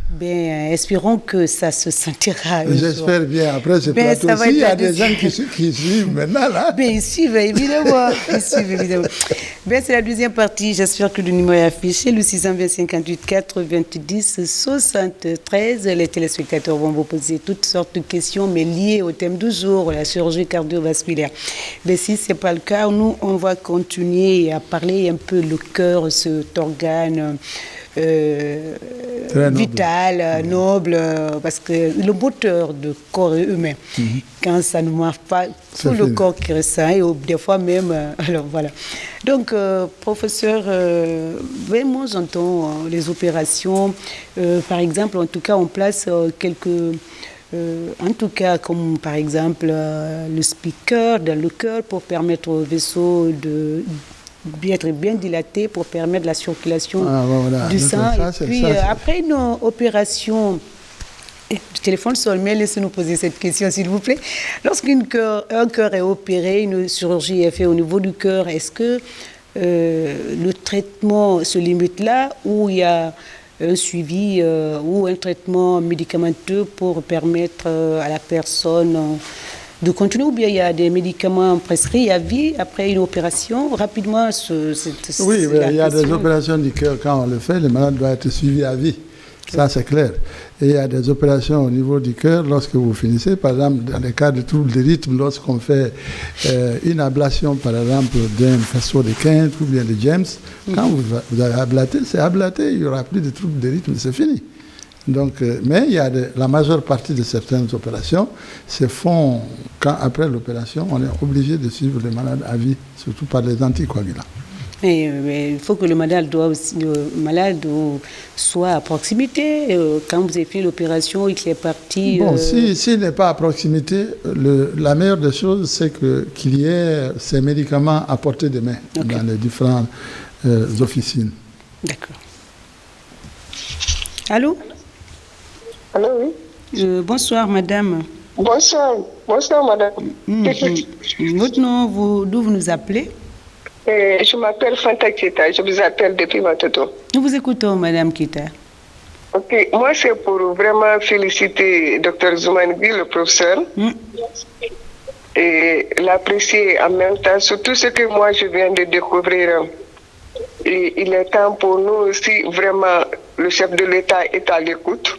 Ben, espérons que ça se sentira. J'espère bien. Après ce plateau aussi, il y a des gens qui suivent maintenant. Là. Ben, ils suivent évidemment. Ben, c'est la deuxième partie. J'espère que le numéro est affiché. Le 620 58 90 73. Les téléspectateurs vont vous poser toutes sortes de questions, mais liées au thème du jour, la chirurgie cardiovasculaire. Mais si ce n'est pas le cas, nous, on va continuer à parler un peu le cœur, cet organe vital, noble, parce que le moteur du corps humain, quand ça ne marche pas, tout le corps qui ressent, et des fois même, alors voilà. Donc, professeur, vraiment j'entends les opérations, par exemple, en tout cas, on place quelques... en tout cas, comme par exemple le speaker dans le cœur pour permettre au vaisseau d'être bien dilaté pour permettre la circulation du sang. Et puis, après une opération, le téléphone sonne, mais laissez-nous poser cette question, s'il vous plaît. Lorsqu'un cœur est opéré, une chirurgie est faite au niveau du cœur, est-ce que le traitement se limite là ou il y a un suivi ou un traitement médicamenteux pour permettre à la personne de continuer, ou bien il y a des médicaments prescrits à vie après une opération, rapidement? Oui, il y a des opérations du cœur, quand on le fait, le malade doit être suivi à vie. Ça, c'est clair. Et il y a des opérations au niveau du cœur lorsque vous finissez. Par exemple, dans les cas de troubles de rythme, lorsqu'on fait une ablation, par exemple, d'un faisceau de Kent ou bien de James, quand vous avez ablaté, c'est ablaté, il n'y aura plus de troubles de rythme, c'est fini. Donc, mais il y a la majeure partie de certaines opérations se font quand, après l'opération, on est obligé de suivre le malade à vie, surtout par les anticoagulants. Mais il faut que le malade soit à proximité. Quand vous avez fait l'opération et qu'il est parti... Bon, s'il n'est pas à proximité, la meilleure des choses, c'est qu'il y ait ces médicaments à portée de main dans les différentes officines. D'accord. Allô? Allô, oui. Bonsoir, madame. Bonsoir madame. Votre nom, d'où vous nous appelez? Je m'appelle Fanta Kita, je vous appelle depuis Matoto. Nous vous écoutons, madame Kita. Ok, moi c'est pour vraiment féliciter Dr Zoumanigui, le professeur, et l'apprécier en même temps sur tout ce que moi je viens de découvrir. Et il est temps pour nous aussi, vraiment, le chef de l'État est à l'écoute.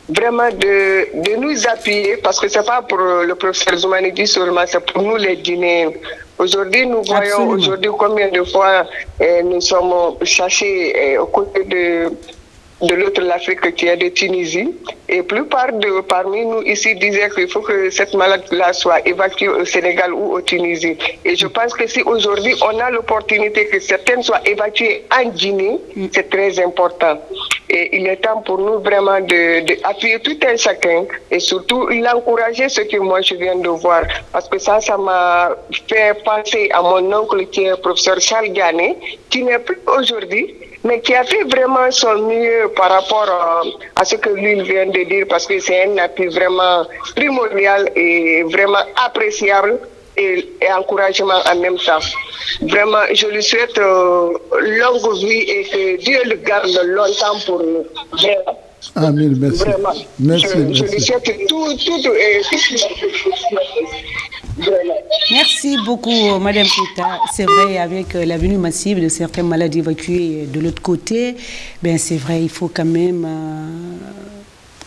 Vraiment de nous appuyer, parce que ce n'est pas pour le professeur Zoumanigui seulement, c'est pour nous les Guinéens. Aujourd'hui, nous voyons combien de fois nous sommes chassés aux côtés de l'autre l'Afrique qui est de Tunisie. Et plupart parmi nous ici disaient qu'il faut que cette maladie-là soit évacuée au Sénégal ou au Tunisie. Et je pense que si aujourd'hui on a l'opportunité que certaines soient évacuées en Guinée, c'est très important. Et il est temps pour nous vraiment d'appuyer tout un chacun et surtout l'encourager, ce que moi je viens de voir. Parce que ça m'a fait penser à mon oncle qui est professeur Charles Gane, qui n'est plus aujourd'hui, mais qui a fait vraiment son mieux par rapport à ce que lui vient de dire, parce que c'est un appui vraiment primordial et vraiment appréciable et encouragement en même temps. Vraiment, je lui souhaite longue vie et que Dieu le garde longtemps pour nous. Vraiment. Amen, merci. Vraiment. Merci, je lui souhaite tout. Merci beaucoup, Madame Fita. C'est vrai, avec la venue massive de certaines maladies évacuées de l'autre côté, ben c'est vrai, il faut quand même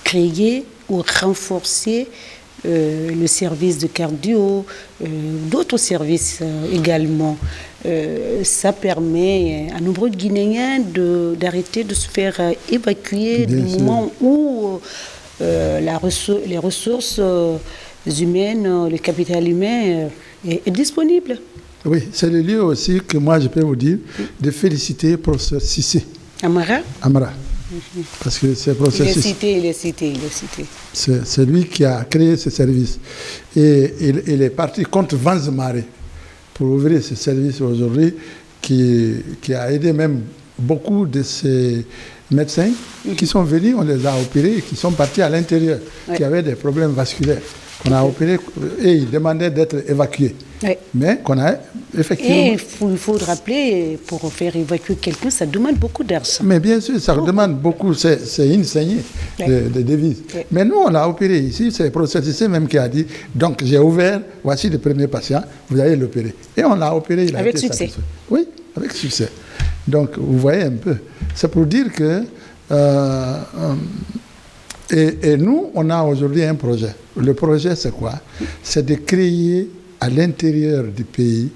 créer ou renforcer le service de cardio, d'autres services également. Ça permet à nombreux Guinéens d'arrêter de se faire évacuer du moment où les ressources humaines, le capital humain est disponible. Oui, c'est le lieu aussi que moi je peux vous dire de féliciter le professeur Cissé. Amara. Parce que c'est le professeur Cissé. Il est cité. C'est lui qui a créé ce service. Et il est parti contre Vanzemare pour ouvrir ce service aujourd'hui qui a aidé même beaucoup de ces médecins qui sont venus, on les a opérés et qui sont partis à l'intérieur, qui avaient des problèmes vasculaires. On a opéré et ils demandaient d'être évacués. Oui. Mais qu'on a effectivement... Et il faut rappeler, pour faire évacuer quelqu'un, ça demande beaucoup d'argent. Mais bien sûr, ça demande beaucoup, c'est une saignée de devises. Oui. Mais nous, on a opéré ici, c'est le professeur Cissé même qui a dit, donc j'ai ouvert, voici le premier patient, vous allez l'opérer. Et on l'a opéré, il a avec été succès. Satisfait. Oui, avec succès. Donc, vous voyez un peu. C'est pour dire que... Et nous, on a aujourd'hui un projet. Le projet, c'est quoi? C'est de créer à l'intérieur du pays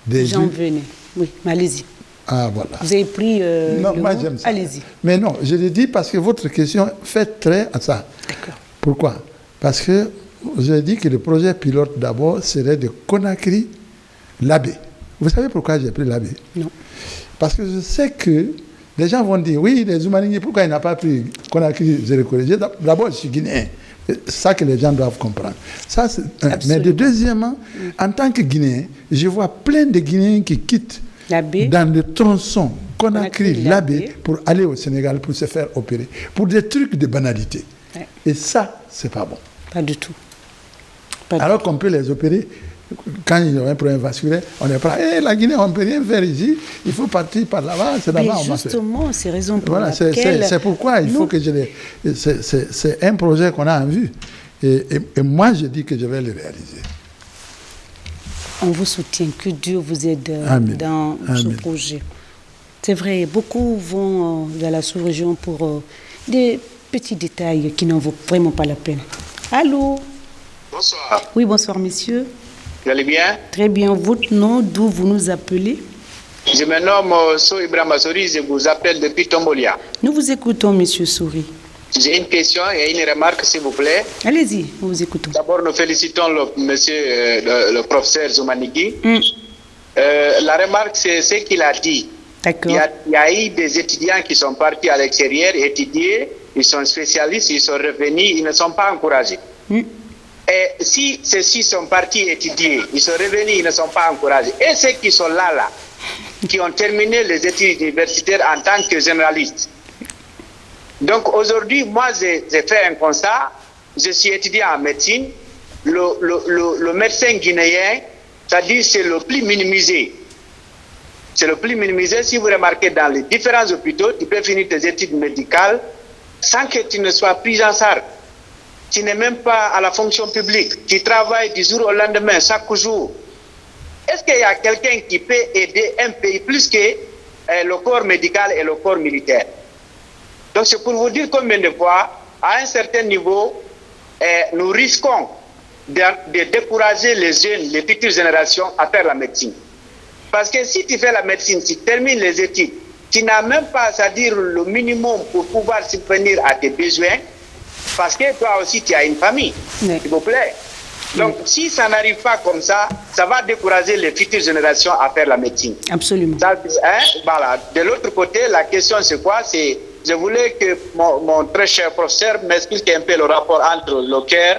des... J'en venais. Oui, mais allez-y. Ah, voilà. Vous avez pris non, moi, j'aime ça. Allez-y. Mais non, je le dis parce que votre question fait très à ça. D'accord. Pourquoi? Parce que j'ai dit que le projet pilote, d'abord, serait de Conakry, l'Abbé. Vous savez pourquoi j'ai pris l'Abbé? Non. Parce que je sais que les gens vont dire, oui, les Oumaningui, pourquoi il n'a pas pris Conakry, Zérekoré? D'abord, je suis guinéen. C'est ça que les gens doivent comprendre. Ça, c'est un. Mais deuxièmement, en tant que Guinéen, je vois plein de Guinéens qui quittent dans le tronçon Conakry, l'Abbé, pour aller au Sénégal, pour se faire opérer, pour des trucs de banalité. Ouais. Et ça, c'est pas bon. Pas du tout. Alors qu'on peut les opérer. Quand il y a un problème vasculaire, on est prêt. La Guinée, on ne peut rien faire ici. Il faut partir par là-bas. C'est là-bas. Justement, c'est raison pour voilà, laquelle... c'est pourquoi il faut que je les... C'est un projet qu'on a en vue. Et moi, je dis que je vais le réaliser. On vous soutient. Que Dieu vous aide dans ce projet. C'est vrai, beaucoup vont dans la sous-région pour des petits détails qui n'en vaut vraiment pas la peine. Allô? Bonsoir. Oui, bonsoir, messieurs. Vous allez bien? Très bien. Votre nom, d'où vous nous appelez? Je me nomme So Ibrahima Souri, je vous appelle depuis Tombolia. Nous vous écoutons, monsieur Souri. J'ai une question et une remarque, s'il vous plaît. Allez-y, nous vous écoutons. D'abord, nous félicitons le professeur Zoumanigui. La remarque, c'est ce qu'il a dit. D'accord. Il y a eu des étudiants qui sont partis à l'extérieur étudier, ils sont spécialistes, ils sont revenus, ils ne sont pas encouragés. Et si ceux-ci sont partis étudier, ils sont revenus, ils ne sont pas encouragés. Et ceux qui sont là, qui ont terminé les études universitaires en tant que généralistes. Donc aujourd'hui, moi, j'ai fait un constat. Je suis étudiant en médecine. Le médecin guinéen, c'est-à-dire c'est le plus minimisé. C'est le plus minimisé. Si vous remarquez dans les différents hôpitaux, tu peux finir tes études médicales sans que tu ne sois pris en charge. Tu n'es même pas à la fonction publique. Tu travailles du jour au lendemain, chaque jour. Est-ce qu'il y a quelqu'un qui peut aider un pays plus que le corps médical et le corps militaire? Donc c'est pour vous dire combien de fois, à un certain niveau, nous risquons de décourager les jeunes, les futures générations à faire la médecine. Parce que si tu fais la médecine, si tu termines les études, tu n'as même pas, c'est-à-dire le minimum pour pouvoir subvenir à tes besoins. Parce que toi aussi, tu as une famille, s'il vous plaît. Donc, si ça n'arrive pas comme ça, ça va décourager les futures générations à faire la médecine. Absolument. Ça, voilà. De l'autre côté, la question, c'est quoi? C'est, je voulais que mon très cher professeur m'explique un peu le rapport entre le cœur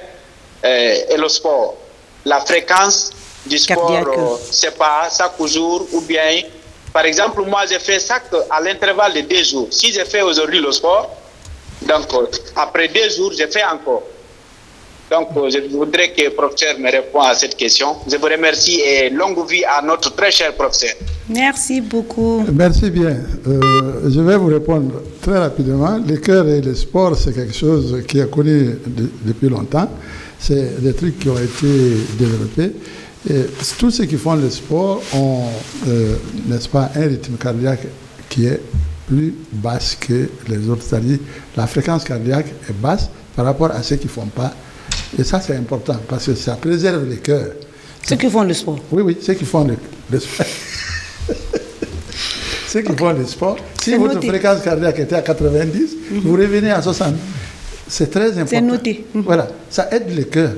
et le sport. La fréquence du sport, c'est pas chaque jour ou bien Par exemple, moi, j'ai fait ça à l'intervalle de 2 jours. Si j'ai fait aujourd'hui le sport, donc après 2 jours, j'ai fait encore. Donc, je voudrais que le professeur me réponde à cette question. Je vous remercie et longue vie à notre très cher professeur. Merci beaucoup. Merci bien. Je vais vous répondre très rapidement. Le cœur et le sport, c'est quelque chose qui est connu depuis longtemps. C'est des trucs qui ont été développés. Et tous ceux qui font le sport ont, n'est-ce pas, un rythme cardiaque qui est plus basse que les autres. C'est-à-dire, la fréquence cardiaque est basse par rapport à ceux qui ne font pas. Et ça, c'est important parce que ça préserve le cœur. Ceux qui font le sport. Oui, ceux qui font le sport. Ceux qui font le sport. Si votre fréquence cardiaque était à 90, vous revenez à 60. C'est très important. C'est noté. Voilà, ça aide le cœur.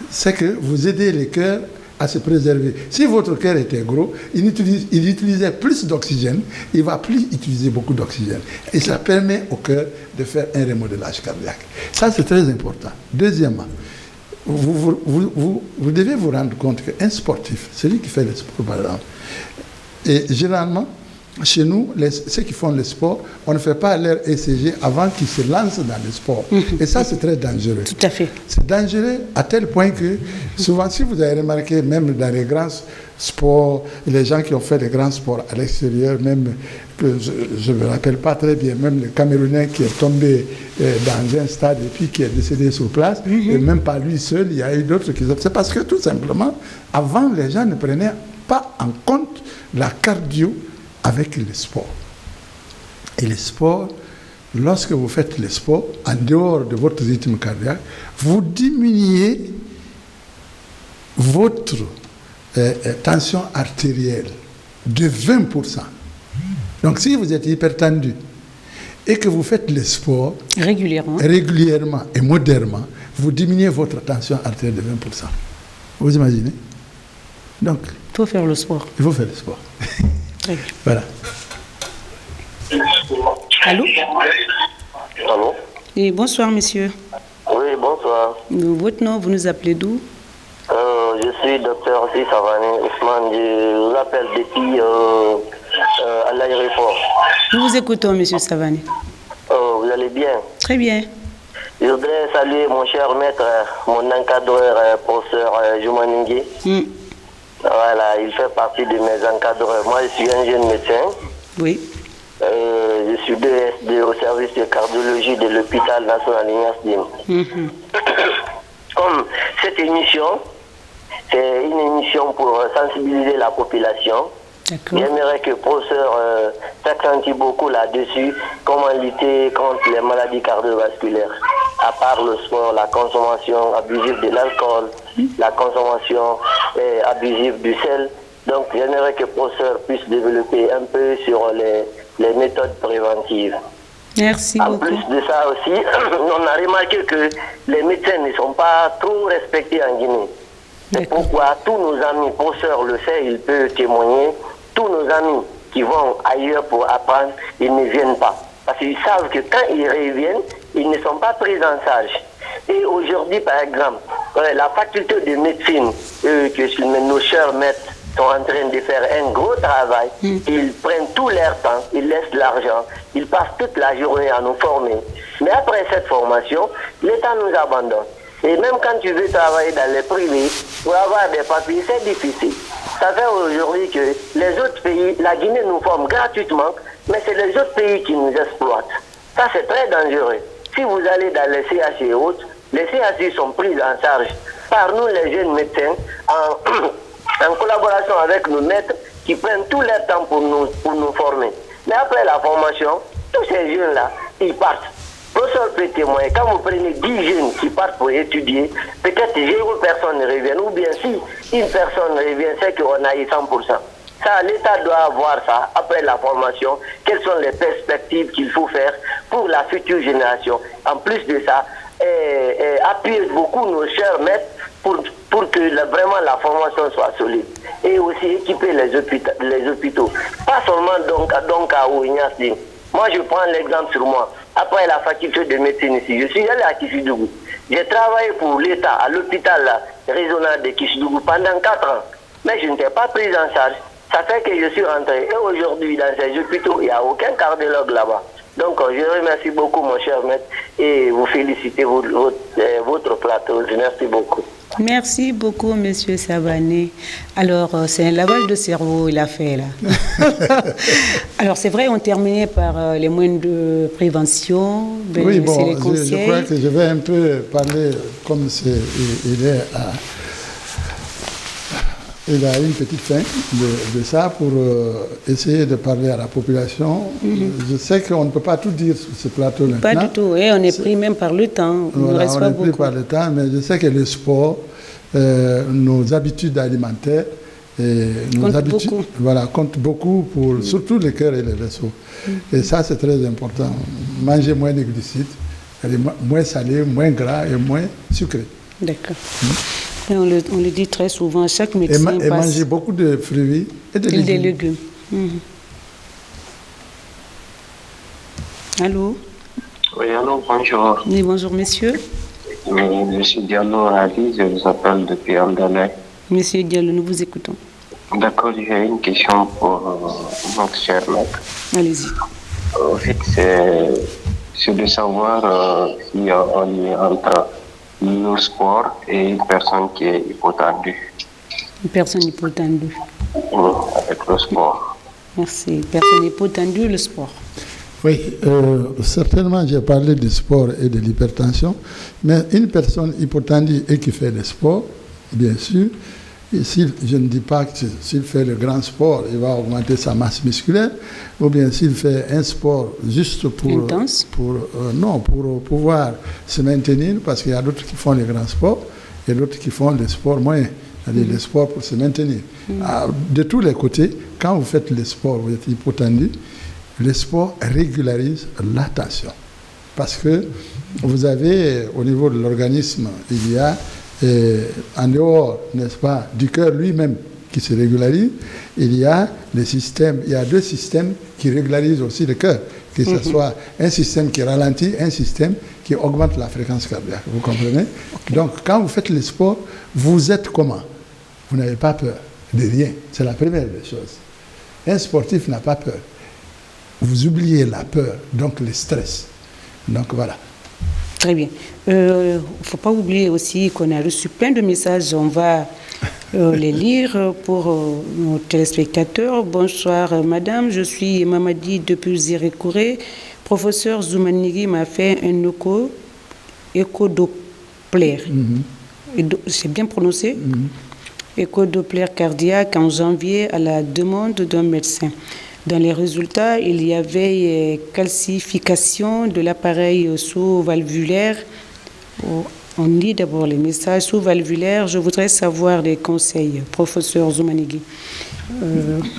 C'est que vous aidez le cœur à se préserver. Si votre cœur était gros, il utilisait plus d'oxygène, il ne va plus utiliser beaucoup d'oxygène. Et ça permet au cœur de faire un remodelage cardiaque. Ça, c'est très important. Deuxièmement, vous devez vous rendre compte qu'un sportif, celui qui fait le sport, par exemple, et généralement, chez nous, ceux qui font le sport, on ne fait pas leur ECG avant qu'ils se lancent dans le sport. Et ça, c'est très dangereux. Tout à fait. C'est dangereux à tel point que, souvent, si vous avez remarqué, même dans les grands sports, les gens qui ont fait des grands sports à l'extérieur, même, je ne me rappelle pas très bien, même le Camerounais qui est tombé dans un stade et puis qui est décédé sur place, et même pas lui seul, il y a eu d'autres qui ont... C'est parce que, tout simplement, avant, les gens ne prenaient pas en compte la cardio avec le sport. Et le sport, lorsque vous faites le sport, en dehors de votre rythme cardiaque, vous diminuez votre tension artérielle de 20%. Donc si vous êtes hypertendu et que vous faites le sport régulièrement et modérément, vous diminuez votre tension artérielle de 20%. Vous imaginez? Donc, il faut faire le sport. Il faut faire le sport. Voilà. Allô? Allô? Et bonsoir, monsieur. Oui, bonsoir. Votre nom, vous nous appelez d'où? Je suis docteur Ossi Savani Ousmane. Je vous appelle depuis à l'aéroport. Nous vous écoutons, monsieur Savani. Vous allez bien? Très bien. Je voudrais saluer mon cher maître, mon encadreur, professeur Joumaningui. Voilà, il fait partie de mes encadreurs. Moi, je suis un jeune médecin. Oui. Je suis DSD au service de cardiologie de l'hôpital national Ignace. Comme cette émission, c'est une émission pour sensibiliser la population. J'aimerais que le professeur s'accentue beaucoup là-dessus, comment lutter contre les maladies cardiovasculaires. À part le sport, la consommation abusive de l'alcool, la consommation abusive du sel. Donc j'aimerais que le professeur puisse développer un peu sur les méthodes préventives. Merci beaucoup. En beaucoup. plus de ça aussi, on a remarqué que les médecins ne sont pas trop respectés en Guinée. C'est pourquoi tous nos amis, professeurs le sait, il peut témoigner, tous nos amis qui vont ailleurs pour apprendre, ils ne viennent pas. Parce qu'ils savent que quand ils reviennent, ils ne sont pas pris en charge. Et aujourd'hui, par exemple, la faculté de médecine, que nos chers maîtres sont en train de faire un gros travail, ils prennent tout leur temps, ils laissent l'argent, ils passent toute la journée à nous former. Mais après cette formation, l'État nous abandonne. Et même quand tu veux travailler dans les privés, pour avoir des papiers, c'est difficile. Ça fait aujourd'hui que les autres pays, la Guinée nous forme gratuitement, mais c'est les autres pays qui nous exploitent. Ça, c'est très dangereux. Si vous allez dans les CHU et autres, les CHU sont pris en charge par nous, les jeunes médecins, en collaboration avec nos maîtres qui prennent tout leur temps pour nous former. Mais après la formation, tous ces jeunes-là, ils partent. Professeur peut témoigner, quand vous prenez 10 jeunes qui partent pour étudier, peut-être 0 personnes reviennent, ou bien si une personne revient, c'est qu'on a eu 100%. Ça, l'État doit avoir ça après la formation. Quelles sont les perspectives qu'il faut faire pour la future génération? En plus de ça, appuyer beaucoup nos chers maîtres pour que vraiment la formation soit solide. Et aussi équiper les hôpitaux. Pas seulement donc à Ouignasling. Moi, je prends l'exemple sur moi. Après la faculté de médecine ici, je suis allé à Kishidougou. J'ai travaillé pour l'État à l'hôpital régional de Kishidougou pendant 4 ans. Mais je n'étais pas pris en charge. Ça fait que je suis rentré. Et aujourd'hui, dans ces hôpitaux, il n'y a aucun cardiologue là-bas. Donc, je remercie beaucoup, mon cher maître, et vous félicitez votre plateau. Merci beaucoup. Merci beaucoup, Monsieur Savané. Alors, c'est un lavage de cerveau, il a fait là. Alors, c'est vrai, on terminait par les moyens de prévention. Oui, bon, les conseils. Je crois que je vais un peu parler comme il a une petite fin de ça pour essayer de parler à la population. Je sais qu'on ne peut pas tout dire sur ce plateau maintenant. Pas du tout, et on est pris même par le temps. Voilà, on est pris par le temps, mais je sais que le sport, nos habitudes alimentaires, comptent beaucoup pour surtout le cœur et les vaisseaux. Et ça, c'est très important. Manger moins de glucides, moins salé, moins gras et moins sucré. D'accord. Et on le dit très souvent, chaque médecin et manger beaucoup de fruits et de légumes. Des légumes. Allô? Oui, allô, bonjour. Oui, bonjour, monsieur. Monsieur Diallo Ali, je vous appelle depuis Andalais. Monsieur Diallo, nous vous écoutons. D'accord, j'ai une question pour notre cher maître. Allez-y. En fait, c'est de savoir si on est entre le sport et une personne qui est hypotendue. Une personne hypotendue. Avec le sport. Merci. Une personne hypotendue, le sport. Oui, certainement j'ai parlé du sport et de l'hypertension, mais une personne hypotendue et qui fait le sport, bien sûr, et je ne dis pas que s'il fait le grand sport, il va augmenter sa masse musculaire, ou bien s'il fait un sport juste pour pouvoir se maintenir, parce qu'il y a d'autres qui font les grands sports et d'autres qui font les sports moyens, c'est-à-dire les sports pour se maintenir. De tous les côtés, quand vous faites le sport, vous êtes hypotendu, le sport régularise la tension. Parce que vous avez, au niveau de l'organisme, il y a, en dehors, n'est-ce pas, du cœur lui-même qui se régularise, il y a deux systèmes qui régularisent aussi le cœur. Que ce soit un système qui ralentit, un système qui augmente la fréquence cardiaque. Vous comprenez? Donc, quand vous faites le sport, vous êtes comment? Vous n'avez pas peur de rien. C'est la première des choses. Un sportif n'a pas peur. Vous oubliez la peur, donc le stress. Donc voilà. Très bien. Il ne faut pas oublier aussi qu'on a reçu plein de messages. On va les lire pour nos téléspectateurs. Bonsoir madame, je suis Mamadi depuis Zérékouré. Professeur Zoumanigui m'a fait un écho-doppler. C'est bien prononcé? Écho-doppler cardiaque en janvier à la demande d'un médecin. Dans les résultats, il y avait calcification de l'appareil sous-valvulaire. On lit d'abord les messages sous-valvulaires. Je voudrais savoir des conseils, professeur Zoumanigui.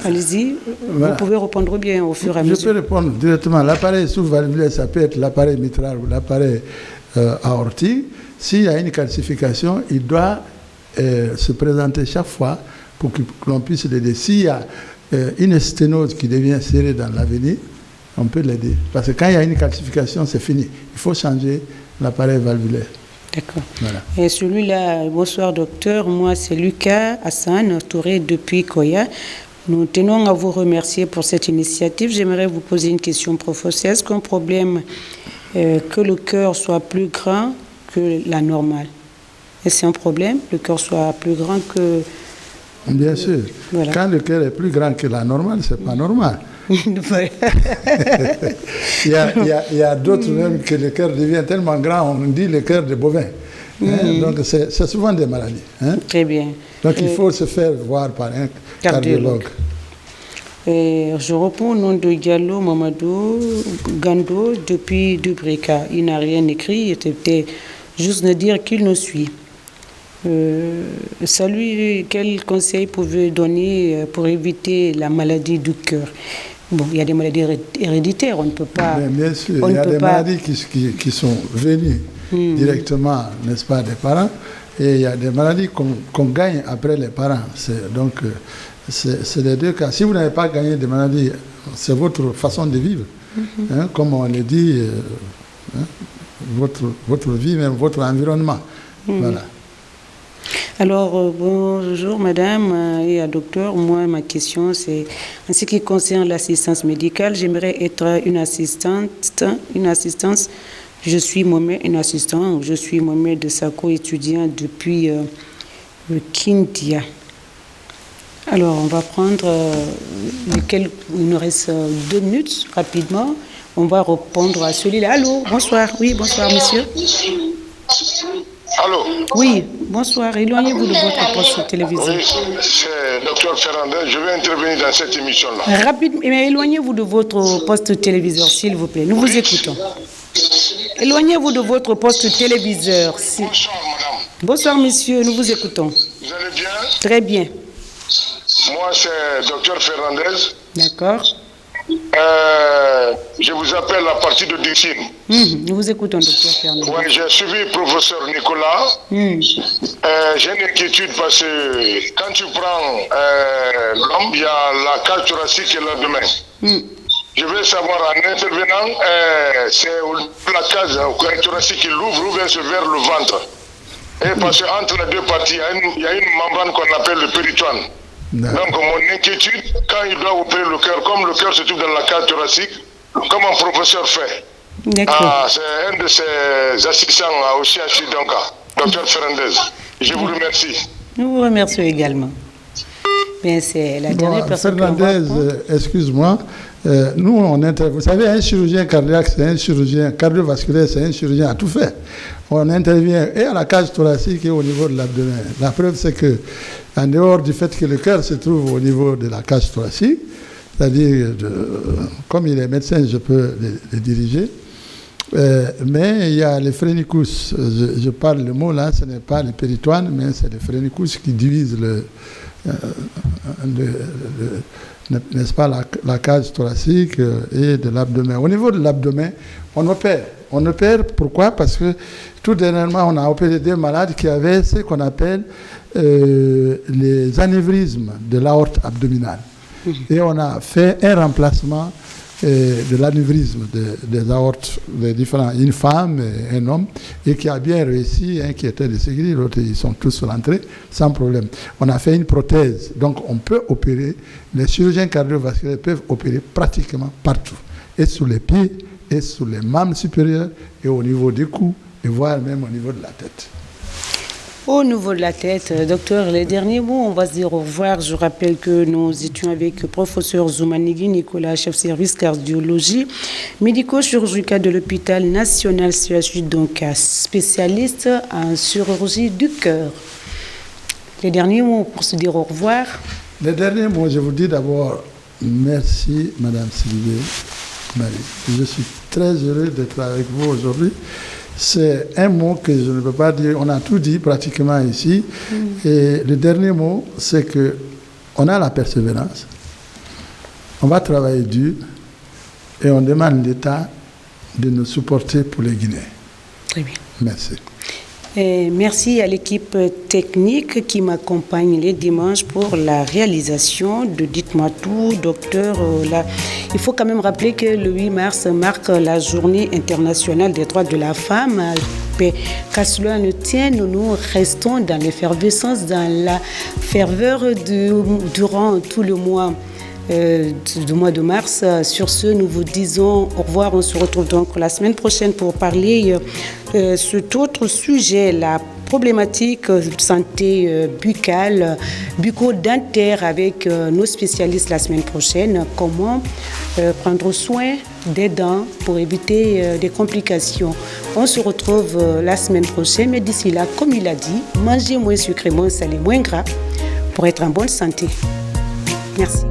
Allez-y, voilà. Vous pouvez répondre bien au fur et à mesure. Je peux répondre directement. L'appareil sous-valvulaire, ça peut être l'appareil mitral ou l'appareil aortique. S'il y a une calcification, il doit se présenter chaque fois pour que l'on puisse l'aider. S'il y a une sténose qui devient serrée dans l'avenir, on peut l'aider. Parce que quand il y a une calcification, c'est fini. Il faut changer l'appareil valvulaire. D'accord. Voilà. Et celui-là, bonsoir docteur, moi c'est Lucas Hassan Touré depuis Koya. Nous tenons à vous remercier pour cette initiative. J'aimerais vous poser une question, professeur. Est-ce qu'un problème que le cœur soit plus grand que la normale? Est-ce que c'est un problème, le cœur soit plus grand que... Bien sûr. Voilà. Quand le cœur est plus grand que la normale, ce n'est pas normal. il y a d'autres même que le cœur devient tellement grand, on dit le cœur de bovin. Donc c'est souvent des maladies. Très bien. Donc il faut se faire voir par un cardiologue. Je réponds au nom de Diallo Mamadou Gando depuis Dubrika. Il n'a rien écrit, il était juste de dire qu'il nous suit. Salut, quel conseil pouvez-vous donner pour éviter la maladie du cœur? Bon, il y a des maladies héréditaires, on ne peut pas... Bien sûr, il y a des maladies qui sont venues directement, n'est-ce pas, des parents, et il y a des maladies qu'on gagne après les parents. Donc, c'est les deux cas. Si vous n'avez pas gagné des maladies, c'est votre façon de vivre. Comme on le dit, votre vie, même votre environnement. Voilà. Alors, bonjour madame et à docteur. Moi, ma question, c'est en ce qui concerne l'assistance médicale, j'aimerais être une assistante. Je suis Mohamed Sako, étudiant depuis le Kindia. Alors, on va prendre il nous reste 2 minutes, rapidement. On va répondre à celui-là. Allô, bonsoir. Oui, bonsoir, monsieur. Allô. Oui, bonsoir. Éloignez-vous de votre poste téléviseur. Oui, c'est Dr Fernandez. Je vais intervenir dans cette émission-là. Rapidement, mais éloignez-vous de votre poste téléviseur, s'il vous plaît. Nous vous écoutons. Éloignez-vous de votre poste téléviseur. Bonsoir, madame. Bonsoir, monsieur. Nous vous écoutons. Vous allez bien? Très bien. Moi, c'est Dr Fernandez. D'accord. Je vous appelle à partir de Dixine. Nous vous écoutons, docteur Fernandez. Oui, j'ai suivi le professeur Nicolas. J'ai une inquiétude parce que quand tu prends l'homme, il y a la cage thoracique et l'abdomen. Je veux savoir, en intervenant, c'est la cage thoracique qui l'ouvre ou bien c'est vers le ventre. Et parce qu'entre les deux parties, il y a une membrane qu'on appelle le péritoine. Donc mon inquiétude, quand il doit opérer le cœur, comme le cœur se trouve dans la cage thoracique, comme un professeur fait. C'est un de ses assistants au CHU Donka, Dr Fernandez. Je vous remercie. Nous vous remercions également. Bien, c'est la dernière personne. Fernandez, excuse-moi. Nous, on intervient. Vous savez, un chirurgien cardiaque, c'est un chirurgien cardiovasculaire, c'est un chirurgien à tout faire. On intervient et à la cage thoracique et au niveau de l'abdomen. La preuve, c'est que, en dehors du fait que le cœur se trouve au niveau de la cage thoracique, c'est-à-dire, comme il est médecin, je peux les diriger. Mais il y a les phrénicus. Je parle le mot là, ce n'est pas le péritoine, mais c'est les phrénicus qui divisent n'est-ce pas, la cage thoracique et de l'abdomen. Au niveau de l'abdomen, on opère. On opère, pourquoi? Parce que tout dernièrement, on a opéré des malades qui avaient ce qu'on appelle les anévrismes de l'aorte abdominale. Et on a fait un remplacement de l'anévrisme des aortes, des différents, une femme et un homme, et qui a bien réussi, un qui était de Ségri, l'autre, ils sont tous rentrés sans problème. On a fait une prothèse, donc on peut opérer, les chirurgiens cardiovasculaires peuvent opérer pratiquement partout, et sous les pieds, et sous les membres supérieurs, et au niveau des cous, et voire même au niveau de la tête. Au niveau de la tête, docteur, les derniers mots, on va se dire au revoir. Je rappelle que nous étions avec le professeur Zoumanigui Nicolas, chef service cardiologie médico-chirurgicale de l'hôpital national CHU, donc spécialiste en chirurgie du cœur. Les derniers mots pour se dire au revoir. Les derniers mots, je vous dis d'abord merci, Madame Sylvie Marie. Je suis très heureux d'être avec vous aujourd'hui. C'est un mot que je ne peux pas dire, on a tout dit pratiquement ici. Et le dernier mot, c'est qu'on a la persévérance, on va travailler dur et on demande l'État de nous supporter pour les Guinéens. Très bien. Merci. Et merci à l'équipe technique qui m'accompagne les dimanches pour la réalisation de Dites-moi tout, docteur. Il faut quand même rappeler que le 8 mars marque la journée internationale des droits de la femme. Qu'à cela ne tienne, nous restons dans l'effervescence, dans la ferveur durant tout le mois. Du mois de mars. Sur ce, nous vous disons au revoir. On se retrouve donc la semaine prochaine pour parler de cet autre sujet, la problématique de santé buccale, bucco-dentaire avec nos spécialistes la semaine prochaine. Comment prendre soin des dents pour éviter des complications. On se retrouve la semaine prochaine, mais d'ici là, comme il a dit, mangez moins sucré, moins salé, moins gras pour être en bonne santé. Merci.